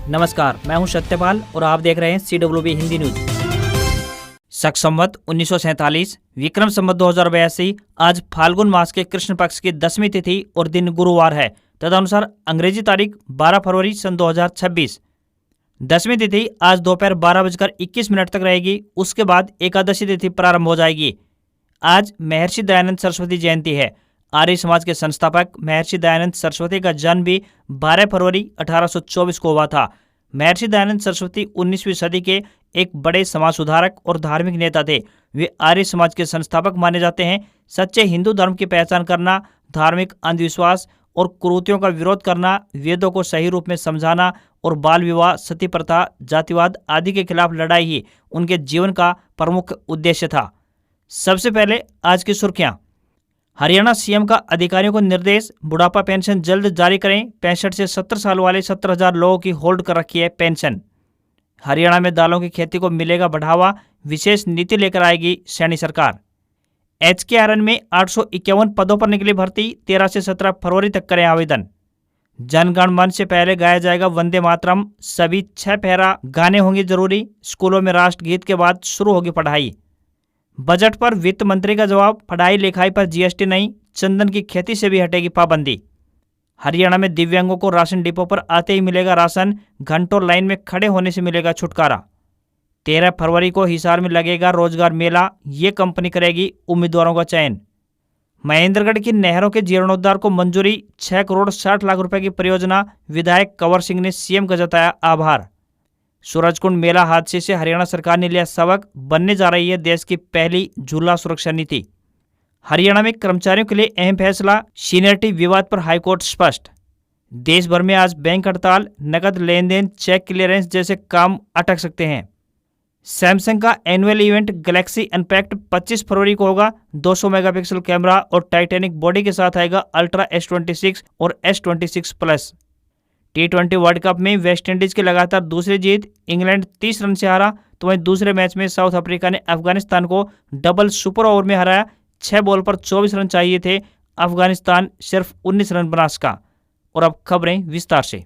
नमस्कार, मैं हूं सत्यपाल और आप देख रहे हैं CWB हिंदी न्यूज। शक संवत 1947 विक्रम संवत 2082 आज फाल्गुन मास के कृष्ण पक्ष की 10वीं तिथि और दिन गुरुवार है। तदनुसार अंग्रेजी तारीख 12 फरवरी सन 2026। 10वीं तिथि आज दोपहर 12:21 तक रहेगी। उसके बाद एकादशी तिथि प्रारंभ हो जाएगी। आज महर्षि दयानंद सरस्वती जयंती है। आर्य समाज के संस्थापक महर्षि दयानंद सरस्वती का जन्म भी 12 फरवरी 1824 को हुआ था। महर्षि दयानंद सरस्वती 19वीं सदी के एक बड़े समाज सुधारक और धार्मिक नेता थे। वे आर्य समाज के संस्थापक माने जाते हैं। सच्चे हिंदू धर्म की पहचान करना, धार्मिक अंधविश्वास और कुरीतियों का विरोध करना, वेदों को सही रूप में समझाना और बाल विवाह, सती प्रथा, जातिवाद आदि के खिलाफ लड़ाई ही उनके जीवन का प्रमुख उद्देश्य था। सबसे पहले आज की सुर्खियां। हरियाणा सीएम का अधिकारियों को निर्देश, बुढ़ापा पेंशन जल्द जारी करें। 65 से 70 साल वाले 70,000 लोगों की होल्ड कर रखी है पेंशन। हरियाणा में दालों की खेती को मिलेगा बढ़ावा, विशेष नीति लेकर आएगी सैनी सरकार। HKRN में 851 पदों पर निकली भर्ती, 13 से 17 फरवरी तक करें आवेदन। जनगण मन से पहले गाया जाएगा वंदे मातरम, सभी 6 पैरा गाने होंगे जरूरी। स्कूलों में राष्ट्रगीत के बाद शुरू होगी पढ़ाई। बजट पर वित्त मंत्री का जवाब, पढ़ाई लिखाई पर GST नहीं, चंदन की खेती से भी हटेगी पाबंदी। हरियाणा में दिव्यांगों को राशन डिपो पर आते ही मिलेगा राशन, घंटों लाइन में खड़े होने से मिलेगा छुटकारा। 13 फरवरी को हिसार में लगेगा रोजगार मेला, ये कंपनी करेगी उम्मीदवारों का चयन। महेंद्रगढ़ की नहरों के जीर्णोद्धार को मंजूरी, 6 करोड़ 60 लाख रुपए की परियोजना। विधायक कंवर सिंह ने CM का जताया आभार। सूरजकुंड मेला हादसे से हरियाणा सरकार ने लिया सबक, बनने जा रही है देश की पहली झूला सुरक्षा नीति। हरियाणा में कर्मचारियों के लिए अहम फैसला, सीनियरिटी विवाद पर हाईकोर्ट स्पष्ट। देश भर में आज बैंक हड़ताल, नकद लेन देन, चेक क्लियरेंस जैसे काम अटक सकते हैं। सैमसंग का एनुअल इवेंट गैलेक्सी अनपैक्ड 25 फरवरी को होगा। 200 मेगापिक्सल कैमरा और टाइटैनिक बॉडी के साथ आएगा अल्ट्रा S26 और S26 plus. T20 world cup में वेस्टइंडीज की लगातार दूसरी जीत, इंग्लैंड 30 रन से हारा। तो वहीं दूसरे मैच में साउथ अफ्रीका ने अफगानिस्तान को डबल सुपर ओवर में हराया। 6 बॉल पर 24 रन चाहिए थे, अफगानिस्तान सिर्फ 19 रन बना सका। और अब खबरें विस्तार से।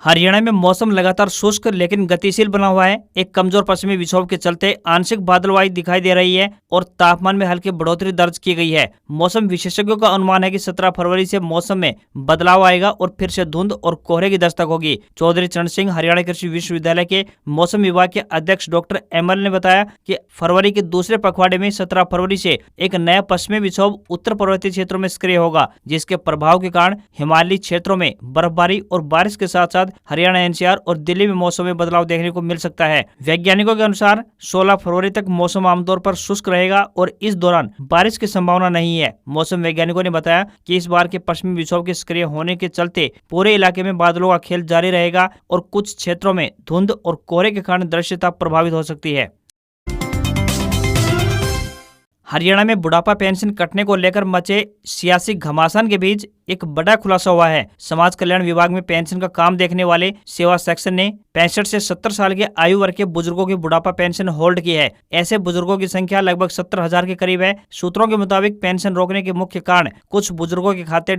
हरियाणा में मौसम लगातार शुष्क लेकिन गतिशील बना हुआ है। एक कमजोर पश्चिमी विक्षोभ के चलते आंशिक बादलवाई दिखाई दे रही है और तापमान में हल्की बढ़ोतरी दर्ज की गई है। मौसम विशेषज्ञों का अनुमान है कि 17 फरवरी से मौसम में बदलाव आएगा और फिर से धुंध और कोहरे की दस्तक होगी। चौधरी चरण सिंह हरियाणा कृषि विश्वविद्यालय के मौसम विभाग के अध्यक्ष डॉक्टर ML ने बताया कि फरवरी के दूसरे पखवाड़े में 17 फरवरी से एक नया पश्चिमी विक्षोभ उत्तर पर्वतीय क्षेत्रों में सक्रिय होगा, जिसके प्रभाव के कारण हिमालयी क्षेत्रों में बर्फबारी और बारिश के साथ साथ हरियाणा, NCR और दिल्ली में मौसम में बदलाव देखने को मिल सकता है। वैज्ञानिकों के अनुसार 16 फरवरी तक मौसम आमतौर पर शुष्क रहेगा और इस दौरान बारिश की संभावना नहीं है। मौसम वैज्ञानिकों ने बताया कि इस बार के पश्चिमी विक्षोभ के सक्रिय होने के चलते पूरे इलाके में बादलों का खेल जारी रहेगा और कुछ क्षेत्रों में धुंध और कोहरे के कारण दृश्यता प्रभावित हो सकती है। हरियाणा में बुढ़ापा पेंशन कटने को लेकर मचे सियासी घमासान के बीच एक बड़ा खुलासा हुआ है। समाज कल्याण विभाग में पेंशन का काम देखने वाले सेवा सेक्शन ने 65 से 70 साल के आयु वर्ग के बुजुर्गों की बुढ़ापा पेंशन होल्ड की है। ऐसे बुजुर्गों की संख्या लगभग 70,000 के करीब है। सूत्रों के मुताबिक पेंशन रोकने के मुख्य कारण कुछ बुजुर्गों के खाते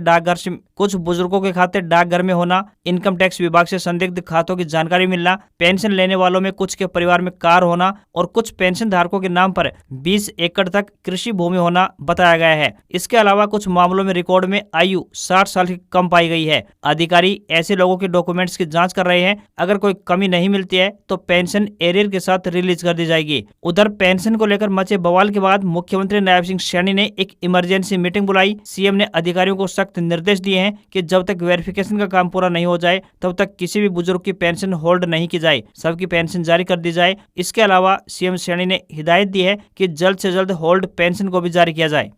डाकघर में होना, इनकम टैक्स विभाग से संदिग्ध खातों की जानकारी मिलना, पेंशन लेने वालों में कुछ के परिवार में कार होना और कुछ पेंशन धारकों के नाम पर 20 एकड़ तक कृषि भूमि होना बताया गया है। इसके अलावा कुछ मामलों में रिकॉर्ड में आयु 60 साल की कम पाई गई है। अधिकारी ऐसे लोगों के डॉक्यूमेंट्स की जांच कर रहे हैं। अगर कोई कमी नहीं मिलती है तो पेंशन एरियर के साथ रिलीज कर दी जाएगी। उधर पेंशन को लेकर मचे बवाल के बाद मुख्यमंत्री नायब सिंह सैनी ने एक इमरजेंसी मीटिंग बुलाई। CM ने अधिकारियों को सख्त निर्देश दिए हैं कि जब तक वेरिफिकेशन का काम पूरा नहीं हो जाए तब तक किसी भी बुजुर्ग की पेंशन होल्ड नहीं की जाए, सबकी पेंशन जारी कर दी जाए। इसके अलावा CM सैनी ने हिदायत दी है कि जल्द से जल्द होल्ड पेंशन को भी जारी किया जाए।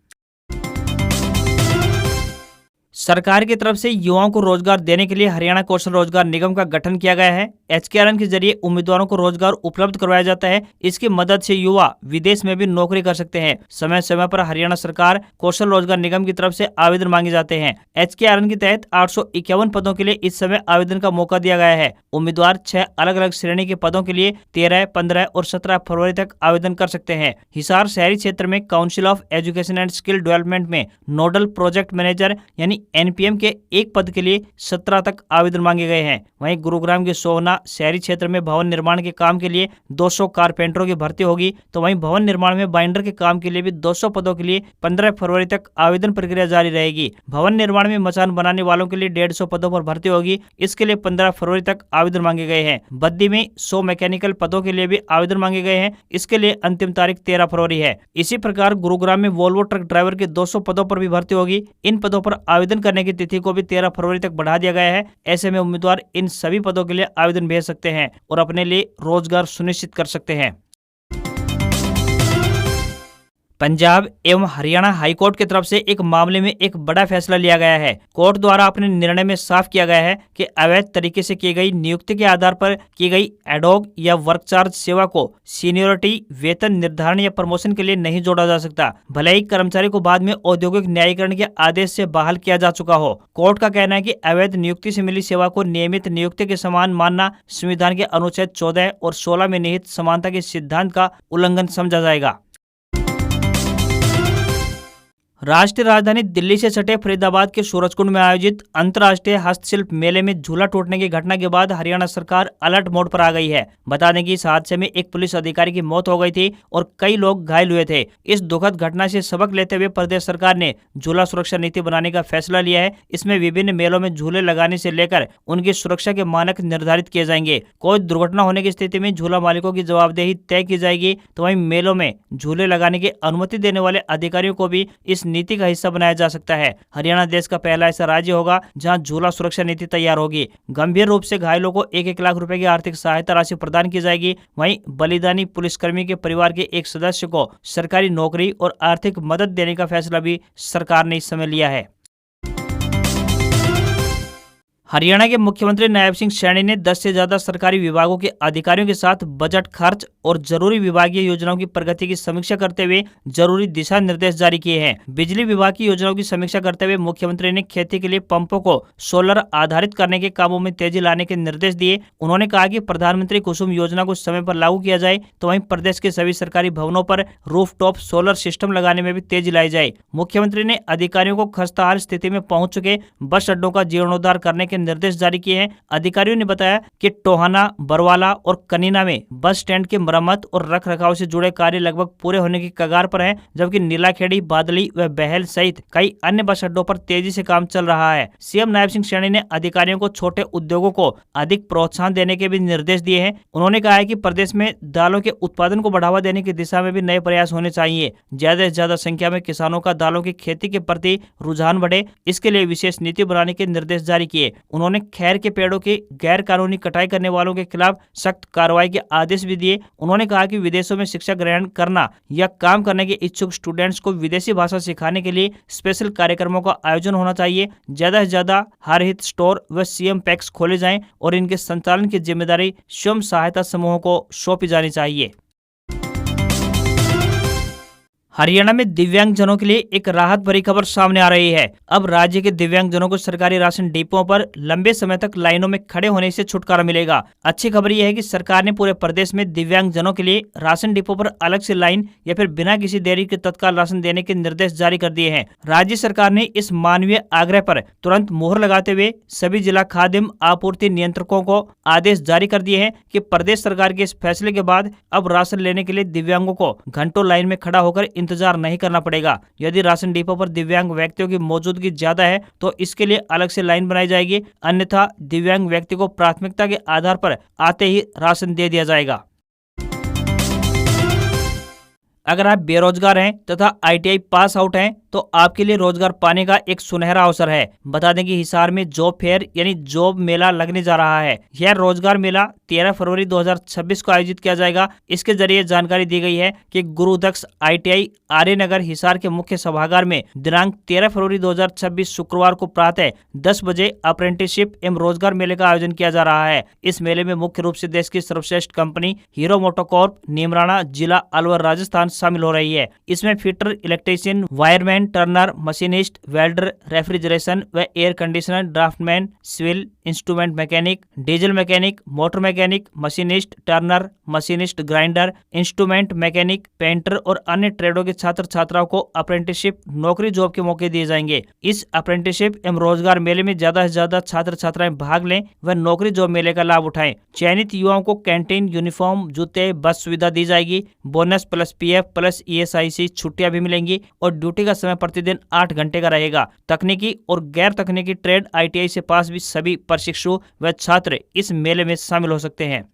सरकार की तरफ से युवाओं को रोजगार देने के लिए हरियाणा कौशल रोजगार निगम का गठन किया गया है। HKRN के जरिए उम्मीदवारों को रोजगार उपलब्ध करवाया जाता है। इसकी मदद से युवा विदेश में भी नौकरी कर सकते हैं। समय समय पर हरियाणा सरकार कौशल रोजगार निगम की तरफ से आवेदन मांगे जाते हैं। HKRN के तहत 851 पदों के लिए इस समय आवेदन का मौका दिया गया है। उम्मीदवार 6 अलग अलग श्रेणी के पदों के लिए 13, 15 और 17 फरवरी तक आवेदन कर सकते हैं। हिसार शहरी क्षेत्र में council of education and skill development में नोडल प्रोजेक्ट मैनेजर यानी एनपीएम के एक पद के लिए 17 तक आवेदन मांगे गए हैं। वहीं गुरुग्राम के सोहना शहरी क्षेत्र में भवन निर्माण के काम के लिए 200 कारपेंटरों की भर्ती होगी। तो वहीं भवन निर्माण में बाइंडर के काम के लिए भी 200 पदों के लिए 15 फरवरी तक आवेदन प्रक्रिया जारी रहेगी। भवन निर्माण में मचान बनाने वालों के लिए 150 पदों पर भर्ती होगी। इसके लिए 15 फरवरी तक आवेदन मांगे गए हैं। बद्दी में 100 मैकेनिकल पदों के लिए भी आवेदन मांगे गए हैं। इसके लिए अंतिम तारीख 13 फरवरी है। इसी प्रकार गुरुग्राम में वोल्वो ट्रक ड्राइवर के 200 पदों पर भी भर्ती होगी। इन पदों पर आवेदन करने की तिथि को भी 13 फरवरी तक बढ़ा दिया गया है। ऐसे में उम्मीदवार इन सभी पदों के लिए आवेदन भेज सकते हैं और अपने लिए रोजगार सुनिश्चित कर सकते हैं। पंजाब एवं हरियाणा हाईकोर्ट की तरफ से एक मामले में एक बड़ा फैसला लिया गया है। कोर्ट द्वारा अपने निर्णय में साफ किया गया है कि अवैध तरीके से की गई नियुक्ति के आधार पर की गई एडहॉक या वर्क चार्ज सेवा को सीनियोरिटी, वेतन निर्धारण या प्रमोशन के लिए नहीं जोड़ा जा सकता, भले ही कर्मचारी को बाद में औद्योगिक न्यायीकरण के आदेश से बहाल किया जा चुका हो। कोर्ट का कहना है कि अवैध नियुक्ति से मिली सेवा को नियमित नियुक्ति के समान मानना संविधान के अनुच्छेद 14 और 16 में निहित समानता के सिद्धांत का उल्लंघन समझा जाएगा। राष्ट्रीय राजधानी दिल्ली से सटे फरीदाबाद के सूरजकुंड में आयोजित अंतर्राष्ट्रीय हस्तशिल्प मेले में झूला टूटने की घटना के बाद हरियाणा सरकार अलर्ट मोड पर आ गई है। बता दें कि इस हादसे में एक पुलिस अधिकारी की मौत हो गई थी और कई लोग घायल हुए थे। इस दुखद घटना से सबक लेते हुए प्रदेश सरकार ने झूला सुरक्षा नीति बनाने का फैसला लिया है। इसमें विभिन्न मेलों में झूले लगाने से लेकर उनकी सुरक्षा के मानक निर्धारित किए जाएंगे। कोई दुर्घटना होने की स्थिति में झूला मालिकों की जवाबदेही तय की जाएगी। तो वहीं मेलों में झूले लगाने की अनुमति देने वाले अधिकारियों को भी इस नीति का हिस्सा बनाया जा सकता है। हरियाणा देश का पहला ऐसा राज्य होगा जहां झूला सुरक्षा नीति तैयार होगी। गंभीर रूप से घायलों को 1-1 लाख रुपए की आर्थिक सहायता राशि प्रदान की जाएगी। वहीं बलिदानी पुलिसकर्मी के परिवार के एक सदस्य को सरकारी नौकरी और आर्थिक मदद देने का फैसला भी सरकार ने इस समय लिया है। हरियाणा के मुख्यमंत्री नायब सिंह सैनी ने 10 से ज्यादा सरकारी विभागों के अधिकारियों के साथ बजट खर्च और जरूरी विभागीय योजनाओं की प्रगति की समीक्षा करते हुए जरूरी दिशा निर्देश जारी किए हैं। बिजली विभाग की योजनाओं की समीक्षा करते हुए मुख्यमंत्री ने खेती के लिए पंपों को सोलर आधारित करने के कामों में तेजी लाने के निर्देश दिए। उन्होंने कहा कि प्रधानमंत्री कुसुम योजना को समय पर लागू किया जाए, तो वहीं प्रदेश के सभी सरकारी भवनों पर रूफटॉप सोलर सिस्टम लगाने में भी तेजी लाई जाए। मुख्यमंत्री ने अधिकारियों को खस्ताहाल स्थिति में पहुंच चुके बस अड्डों का जीर्णोद्धार करने के निर्देश जारी किए हैं। अधिकारियों ने बताया कि टोहाना, बरवाला और कनीना में बस स्टैंड की मरम्मत और रखरखाव से जुड़े कार्य लगभग पूरे होने की कगार पर हैं, जबकि नीलाखेड़ी, बादली व बहल सहित कई अन्य बस अड्डों पर तेजी से काम चल रहा है। सीएम नायब सिंह सैनी ने अधिकारियों को छोटे उद्योगों को अधिक प्रोत्साहन देने के भी निर्देश दिए हैं। उन्होंने कहा है कि प्रदेश में दालों के उत्पादन को बढ़ावा देने की दिशा में भी नए प्रयास होने चाहिए। ज्यादा से ज्यादा संख्या में किसानों का दालों की खेती के प्रति रुझान बढ़े, इसके लिए विशेष नीति बनाने के निर्देश जारी किए। उन्होंने खैर के पेड़ों की गैर कानूनी कटाई करने वालों के खिलाफ सख्त कार्रवाई के आदेश भी दिए। उन्होंने कहा कि विदेशों में शिक्षा ग्रहण करना या काम करने के इच्छुक स्टूडेंट्स को विदेशी भाषा सिखाने के लिए स्पेशल कार्यक्रमों का आयोजन होना चाहिए। ज्यादा से ज्यादा हर हित स्टोर व सीएम पैक्स खोले जाएं और इनके संचालन की जिम्मेदारी स्वयं सहायता समूहों को सौंपी जानी चाहिए। हरियाणा में दिव्यांगजनों के लिए एक राहत भरी खबर सामने आ रही है। अब राज्य के दिव्यांगजनों को सरकारी राशन डिपों पर लंबे समय तक लाइनों में खड़े होने से छुटकारा मिलेगा। अच्छी खबर यह है कि सरकार ने पूरे प्रदेश में दिव्यांगजनों के लिए राशन डिपो पर अलग से लाइन या फिर बिना किसी देरी के तत्काल राशन देने के निर्देश जारी कर दिए हैं। राज्य सरकार ने इस मानवीय आग्रह पर तुरंत मुहर लगाते हुए सभी जिला खाद्य आपूर्ति नियंत्रकों को आदेश जारी कर दिए हैं कि प्रदेश सरकार के इस फैसले के बाद अब राशन लेने के लिए दिव्यांगों को घंटों लाइन में खड़ा होकर इंतजार नहीं करना पड़ेगा। यदि राशन डिपो पर दिव्यांग व्यक्तियों की मौजूदगी ज्यादा है तो इसके लिए अलग से लाइन बनाई जाएगी, अन्यथा दिव्यांग व्यक्ति को प्राथमिकता के आधार पर आते ही राशन दे दिया जाएगा। अगर आप बेरोजगार हैं तथा ITI पास आउट हैं तो आपके लिए रोजगार पाने का एक सुनहरा अवसर है। बता दें कि हिसार में जॉब फेयर यानी जॉब मेला लगने जा रहा है। यह रोजगार मेला 13 फरवरी 2026 को आयोजित किया जाएगा। इसके जरिए जानकारी दी गई है कि गुरुदक्ष ITI आर्यनगर हिसार के मुख्य सभागार में दिनांक 13 फरवरी 2026 शुक्रवार को प्रातः 10 बजे अप्रेंटिसशिप एवं रोजगार मेले का आयोजन किया जा रहा है। इस मेले में मुख्य रूप से देश की सर्वश्रेष्ठ कंपनी हीरो मोटोकॉर्प, नीमराणा, जिला अलवर, राजस्थान शामिल हो रही है। इसमें fitter, electrician, wireman, lineman, turner, machinist, welder, refrigeration व air conditioner, draftsman, civil, instrument mechanic, diesel mechanic, motor mechanic, machinist, turner, machinist, grinder, instrument mechanic, painter और अन्य ट्रेडों के छात्र छात्राओं को अप्रेंटिसशिप नौकरी जॉब के मौके दिए जाएंगे। इस अप्रेंटिसशिप एवं रोजगार मेले में ज्यादा से ज्यादा छात्र छात्राएं भाग लें व नौकरी जॉब मेले का लाभ उठाएं। चयनित युवाओं को कैंटीन, यूनिफॉर्म, जूते, बस सुविधा दी जाएगी। Bonus plus PF plus ESIC छुट्टियां भी मिलेंगी और ड्यूटी का समय प्रतिदिन 8 घंटे का रहेगा। तकनीकी और गैर तकनीकी ट्रेड आईटीआई से पास भी सभी प्रशिक्षु व छात्र इस मेले में शामिल हो सकते हैं।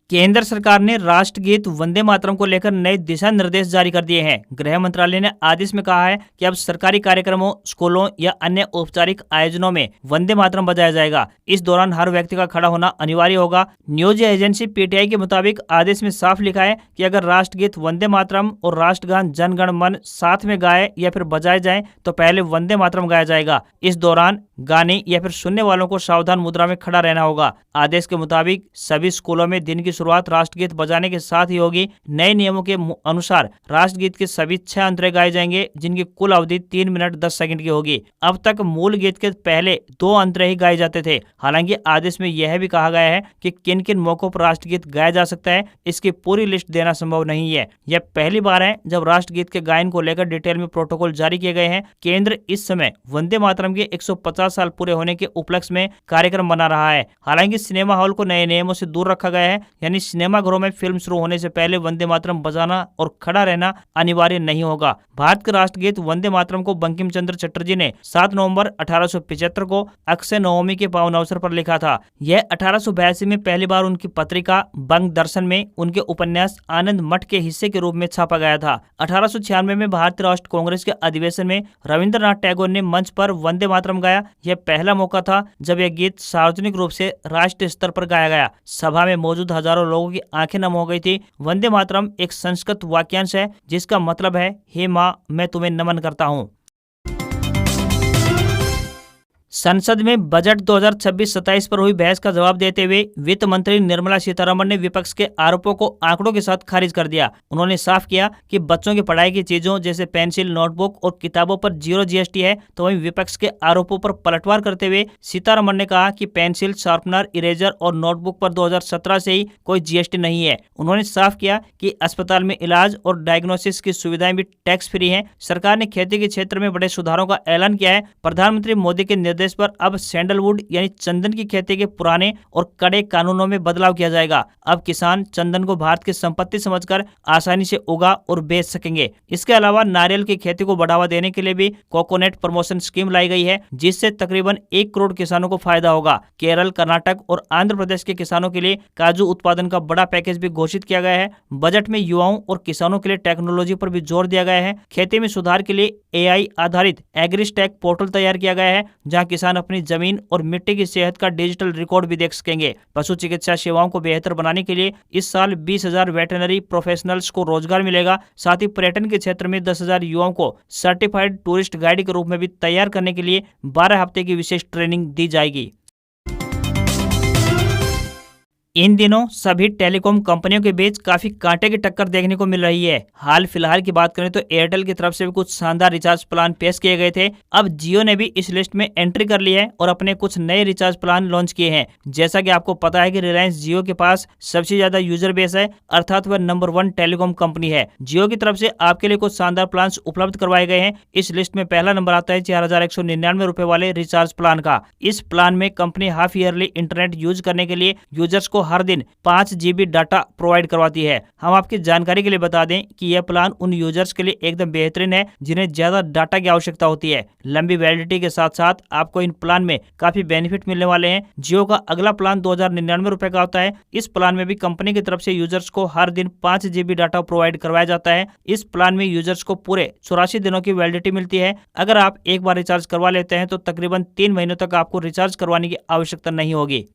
केंद्र सरकार ने राष्ट्रगीत वंदे मातरम को लेकर नए दिशा निर्देश जारी कर दिए हैं। गृह मंत्रालय ने आदेश में कहा है कि अब सरकारी कार्यक्रमों, स्कूलों या अन्य औपचारिक आयोजनों में वंदे मातरम बजाया जाएगा। इस दौरान हर व्यक्ति का खड़ा होना अनिवार्य होगा। न्यूज एजेंसी पीटीआई के मुताबिक आदेश में साफ लिखा है कि अगर राष्ट्रगीत वंदे मातरम और राष्ट्रगान जन गण मन साथ में गाए या फिर बजाए जाए तो पहले वंदे मातरम गाया जाएगा। इस दौरान गाने या फिर सुनने वालों को सावधान मुद्रा में खड़ा रहना होगा। आदेश के मुताबिक सभी स्कूलों में दिन की शुरुआत राष्ट्रगीत बजाने के साथ ही होगी। नए नियमों के अनुसार राष्ट्रगीत के सभी 6 अंतरे गाए जाएंगे, जिनकी कुल अवधि 3 मिनट 10 सेकंड की होगी। अब तक मूल गीत के पहले 2 अंतरे ही गाए जाते थे। हालांकि आदेश में यह भी कहा गया है कि किन किन मौकों पर राष्ट्रगीत गाया जा सकता है, इसकी पूरी लिस्ट देना संभव नहीं है। यह पहली बार है जब राष्ट्रगीत के गायन को लेकर डिटेल में प्रोटोकॉल जारी किए गए हैं। केंद्र इस समय वंदे मातरम के 150 साल पूरे होने के उपलक्ष्य में कार्यक्रम बना रहा है। हालांकि सिनेमा हॉल को नए नियमों से दूर रखा गया है, यानी सिनेमा घरों में फिल्म शुरू होने से पहले वंदे मातरम बजाना और खड़ा रहना अनिवार्य नहीं होगा। भारत के राष्ट्रगीत वंदे मातरम को बंकिम चंद्र चटर्जी ने 7 नवंबर 1875 को अक्षय नवमी के पावन अवसर पर लिखा था। यह 1882 में पहली बार उनकी पत्रिका बंग दर्शन में उनके उपन्यास आनंद मठ के हिस्से के रूप में छापा गया था। 1896 में भारतीय राष्ट्र कांग्रेस के अधिवेशन में रविंद्रनाथ टैगोर ने मंच पर वंदे मातरम गाया। यह पहला मौका था जब यह गीत सार्वजनिक रूप से राष्ट्रीय स्तर पर गाया गया। सभा में मौजूद हजारों लोगों की आंखें नम हो गई थी। वंदे मातरम एक संस्कृत वाक्यांश है जिसका मतलब है, हे माँ, मैं तुम्हें नमन करता हूँ। संसद में बजट 2026-27 पर हुई बहस का जवाब देते हुए वित्त मंत्री निर्मला सीतारमण ने विपक्ष के आरोपों को आंकड़ों के साथ खारिज कर दिया। उन्होंने साफ किया कि बच्चों की पढ़ाई की चीजों जैसे पेंसिल, नोटबुक और किताबों पर 0 जीएसटी है, तो वहीं विपक्ष के आरोपों पर पलटवार करते हुए सीतारमण ने कहा कि पेंसिल, शार्पनर, इरेजर और नोटबुक पर 2017 से ही कोई जीएसटी नहीं है। उन्होंने साफ किया कि अस्पताल में इलाज और डायग्नोसिस की सुविधाएं भी टैक्स फ्री है। सरकार ने खेती के क्षेत्र में बड़े सुधारों का ऐलान किया है। प्रधानमंत्री मोदी के निर्देश पर अब सैंडलवुड यानी चंदन की खेती के पुराने और कड़े कानूनों में बदलाव किया जाएगा। अब किसान चंदन को भारत की संपत्ति समझकर आसानी से उगा और बेच सकेंगे। इसके अलावा नारियल की खेती को बढ़ावा देने के लिए भी कोकोनट प्रमोशन स्कीम लाई गई है, जिससे तकरीबन 1 करोड़ किसानों को फायदा होगा। केरल, कर्नाटक और आंध्र प्रदेश के किसानों के लिए काजू उत्पादन का बड़ा पैकेज भी घोषित किया गया है। बजट में युवाओं और किसानों के लिए टेक्नोलॉजी पर भी जोर दिया गया है। खेती में सुधार के लिए एआई आधारित एग्रीस्टैक पोर्टल तैयार किया गया है, जहां किसान अपनी जमीन और मिट्टी की सेहत का डिजिटल रिकॉर्ड भी देख सकेंगे। पशु चिकित्सा सेवाओं को बेहतर बनाने के लिए इस साल 20,000 वेटरनरी प्रोफेशनल्स को रोजगार मिलेगा। साथ ही पर्यटन के क्षेत्र में 10,000 युवाओं को सर्टिफाइड टूरिस्ट गाइड के रूप में भी तैयार करने के लिए 12 हफ्ते की विशेष ट्रेनिंग दी जाएगी। इन दिनों सभी टेलीकॉम कंपनियों के बीच काफी कांटे की टक्कर देखने को मिल रही है। हाल फिलहाल की बात करें तो एयरटेल की तरफ से भी कुछ शानदार रिचार्ज प्लान पेश किए गए थे। अब जियो ने भी इस लिस्ट में एंट्री कर ली है और अपने कुछ नए रिचार्ज प्लान लॉन्च किए हैं। जैसा कि आपको पता है कि रिलायंस जियो के पास सबसे ज्यादा यूजर बेस है, अर्थात वह नंबर 1 टेलीकॉम कंपनी है। जियो की तरफ से आपके लिए कुछ शानदार प्लान उपलब्ध करवाए गए हैं। इस लिस्ट में पहला नंबर आता है 4,199 रुपए वाले रिचार्ज प्लान का। इस प्लान में company half yearly internet use करने के लिए यूजर्स को हर दिन 5 GB डाटा प्रोवाइड करवाती है। हम आपकी जानकारी के लिए बता दें कि यह प्लान उन यूजर्स के लिए एकदम बेहतरीन है जिन्हें ज्यादा डाटा की आवश्यकता होती है। लंबी वैलिडिटी के साथ साथ आपको इन प्लान में काफी बेनिफिट मिलने वाले हैं। जियो का अगला प्लान 2,099 रुपए का होता है। इस प्लान में भी कंपनी की तरफ से यूजर्स को हर दिन 5 GB डाटा प्रोवाइड करवाया जाता है। इस प्लान में यूजर्स को पूरे 84 दिनों की वैलिडिटी मिलती है। अगर आप एक बार रिचार्ज करवा लेते हैं तो तकरीबन 3 महीनों तक आपको रिचार्ज करवाने की आवश्यकता नहीं होगी।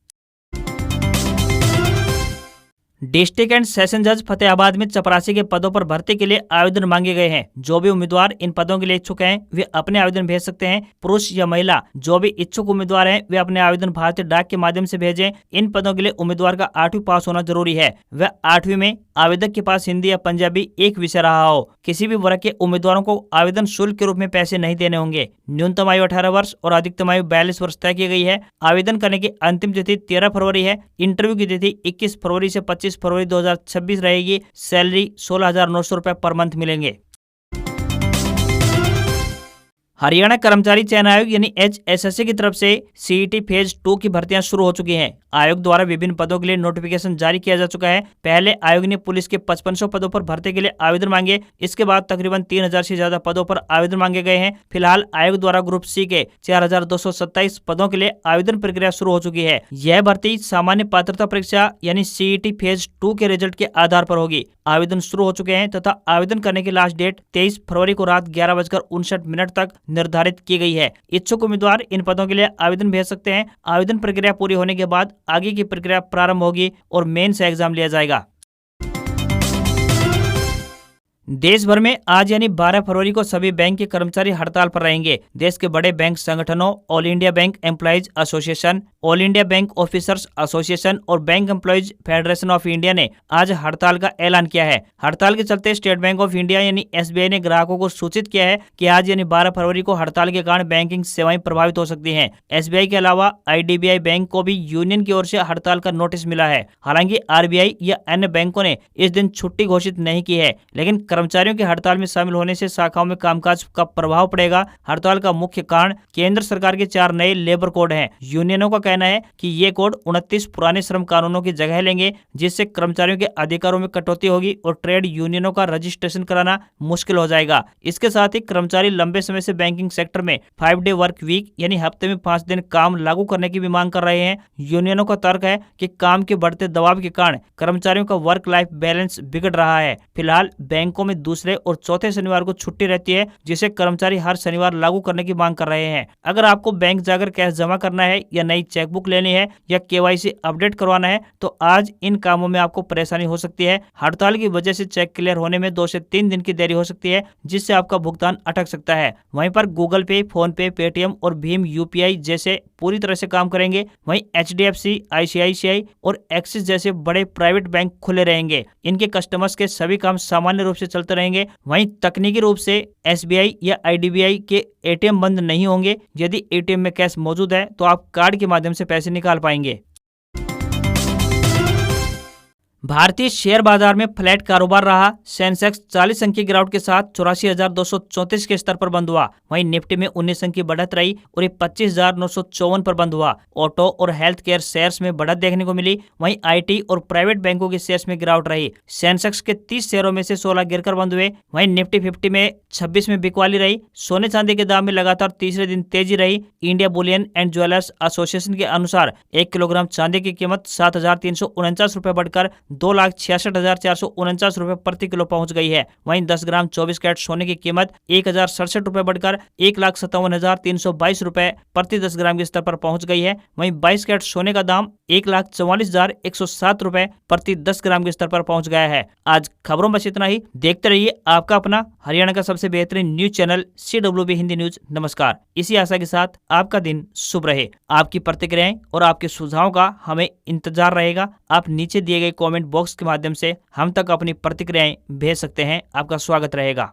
डिस्ट्रिक्ट एंड सेशन जज फतेहाबाद में चपरासी के पदों पर भर्ती के लिए आवेदन मांगे गए हैं। जो भी उम्मीदवार इन पदों के लिए इच्छुक हैं वे अपने आवेदन भेज सकते हैं। पुरुष या महिला जो भी इच्छुक उम्मीदवार हैं वे अपने आवेदन भारतीय डाक के माध्यम से भेजें। इन पदों के लिए उम्मीदवार का 8वीं पास होना जरूरी है। वह 8वीं में आवेदक के पास हिंदी या पंजाबी एक विषय रहा हो। किसी भी वर्ग के उम्मीदवारों को आवेदन शुल्क के रूप में पैसे नहीं देने होंगे। न्यूनतम आयु 18 वर्ष और अधिकतम आयु 42 वर्ष तय की गई है। आवेदन करने की अंतिम तिथि 13 फरवरी है। इंटरव्यू की तिथि 21 फरवरी से 25 फरवरी 2026 रहेगी। सैलरी 16,900 रुपए पर मंथ मिलेंगे। हरियाणा कर्मचारी चयन आयोग यानी HSSC की तरफ से CET फेज 2 की भर्तियां शुरू हो चुकी हैं। आयोग द्वारा विभिन्न पदों के लिए नोटिफिकेशन जारी किया जा चुका है। पहले आयोग ने पुलिस के 5500 पदों पर भर्ती के लिए आवेदन मांगे। इसके बाद तकरीबन 3000 से ज्यादा पदों पर आवेदन मांगे गए हैं। फिलहाल आयोग द्वारा ग्रुप C के 4227 पदों के लिए आवेदन प्रक्रिया शुरू हो चुकी है। यह भर्ती सामान्य पात्रता परीक्षा यानी CET फेज 2 के रिजल्ट के आधार पर होगी। आवेदन शुरू हो चुके हैं तथा आवेदन करने की लास्ट डेट 23 फरवरी को रात 11:59 तक निर्धारित की गई है। इच्छुक उम्मीदवार इन पदों के लिए आवेदन भेज सकते हैं। आवेदन प्रक्रिया पूरी होने के बाद आगे की प्रक्रिया प्रारंभ होगी और मेंस एग्जाम लिया जाएगा। देश भर में आज यानी 12 फरवरी को सभी बैंक के कर्मचारी हड़ताल पर रहेंगे। देश के बड़े बैंक संगठनों all India bank employees association, all India bank officers association और bank employees federation of India ने आज हड़ताल का ऐलान किया है। हड़ताल के चलते स्टेट बैंक ऑफ इंडिया यानी SBI ने ग्राहकों को सूचित किया है कि आज यानी 12 फरवरी को हड़ताल के कारण बैंकिंग सेवाएं प्रभावित हो सकती हैं। SBI के अलावा IDBI बैंक को भी यूनियन की ओर से हड़ताल का नोटिस मिला है। हालांकि RBI या अन्य बैंकों ने इस दिन छुट्टी घोषित नहीं की है, लेकिन कर्मचारियों के हड़ताल में शामिल होने से शाखाओं में कामकाज का प्रभाव पड़ेगा। हड़ताल का मुख्य कारण केंद्र सरकार के 4 नए लेबर कोड हैं। यूनियनों का कहना है कि ये कोड 29 पुराने श्रम कानूनों की जगह लेंगे, जिससे कर्मचारियों के अधिकारों में कटौती होगी और ट्रेड यूनियनों का रजिस्ट्रेशन कराना मुश्किल हो जाएगा। इसके साथ ही कर्मचारी लंबे समय से बैंकिंग सेक्टर में 5 डे वर्क वीक यानी हफ्ते में 5 दिन काम लागू करने की भी मांग कर रहे हैं। यूनियनों का तर्क है कि काम के बढ़ते दबाव के कारण कर्मचारियों का वर्क लाइफ बैलेंस बिगड़ रहा है। फिलहाल बैंकों में दूसरे और चौथे शनिवार को छुट्टी रहती है, जिसे कर्मचारी हर शनिवार लागू करने की मांग कर रहे हैं। अगर आपको बैंक जाकर कैश जमा करना है या नई चेकबुक लेनी है या KYC अपडेट करवाना है तो आज इन कामों में आपको परेशानी हो सकती है। हड़ताल की वजह से चेक क्लियर होने में 2 से 3 दिन की देरी हो सकती है, जिससे आपका भुगतान अटक सकता है। वहीं पर गूगल पे, फोन पे, पेटीएम और भीम UPI जैसे पूरी तरह से काम करेंगे। वहीं HDFC, ICICI और एक्सिस जैसे बड़े प्राइवेट बैंक खुले रहेंगे। इनके कस्टमर्स के सभी काम सामान्य रूप से चलते रहेंगे। वहीं तकनीकी रूप से SBI या IDBI के ATM बंद नहीं होंगे। यदि ATM में कैश मौजूद है तो आप कार्ड के माध्यम से पैसे निकाल पाएंगे। भारतीय शेयर बाजार में फ्लैट कारोबार रहा। सेंसेक्स 40 अंक की गिरावट के साथ 84,234 के स्तर पर बंद हुआ। वहीं निफ्टी में 19 अंक की बढ़त रही और ये 25,954 पर बंद हुआ। ऑटो और हेल्थ केयर शेयर्स में बढ़त देखने को मिली। वहीं IT और प्राइवेट बैंकों के शेयर्स में गिरावट रही। सेंसेक्स के 30 शेयरों में से 16 गिरकर बंद हुए। वहीं निफ्टी 50 में 26 में बिकवाली रही। सोने चांदी के दाम में लगातार तीसरे दिन तेजी रही। India Boolean and jewellers association के अनुसार 1 किलोग्राम चांदी की कीमत 7,349 रुपए बढ़कर 2,66,449 रुपए प्रति किलो पहुंच गई है। वहीं 10 ग्राम 24 कैरेट सोने की कीमत 1,067 रुपए बढ़कर 1,57,322 रुपए प्रति 10 ग्राम के स्तर पर पहुंच गई है। वहीं 22 कैरेट सोने का दाम 1,44,107 रुपए प्रति 10 ग्राम के स्तर पर पहुंच गया है। आज खबरों में बस इतना ही। देखते रहिए आपका अपना हरियाणा का सबसे बेहतरीन news channel CWB Hindi news. नमस्कार। इसी आशा के साथ आपका दिन शुभ रहे। आपकी प्रतिक्रियाएं और आपके सुझावों का हमें इंतजार रहेगा। आप नीचे दिए गए कमेंट बॉक्स के माध्यम से हम तक अपनी प्रतिक्रियाएं भेज सकते हैं। आपका स्वागत रहेगा।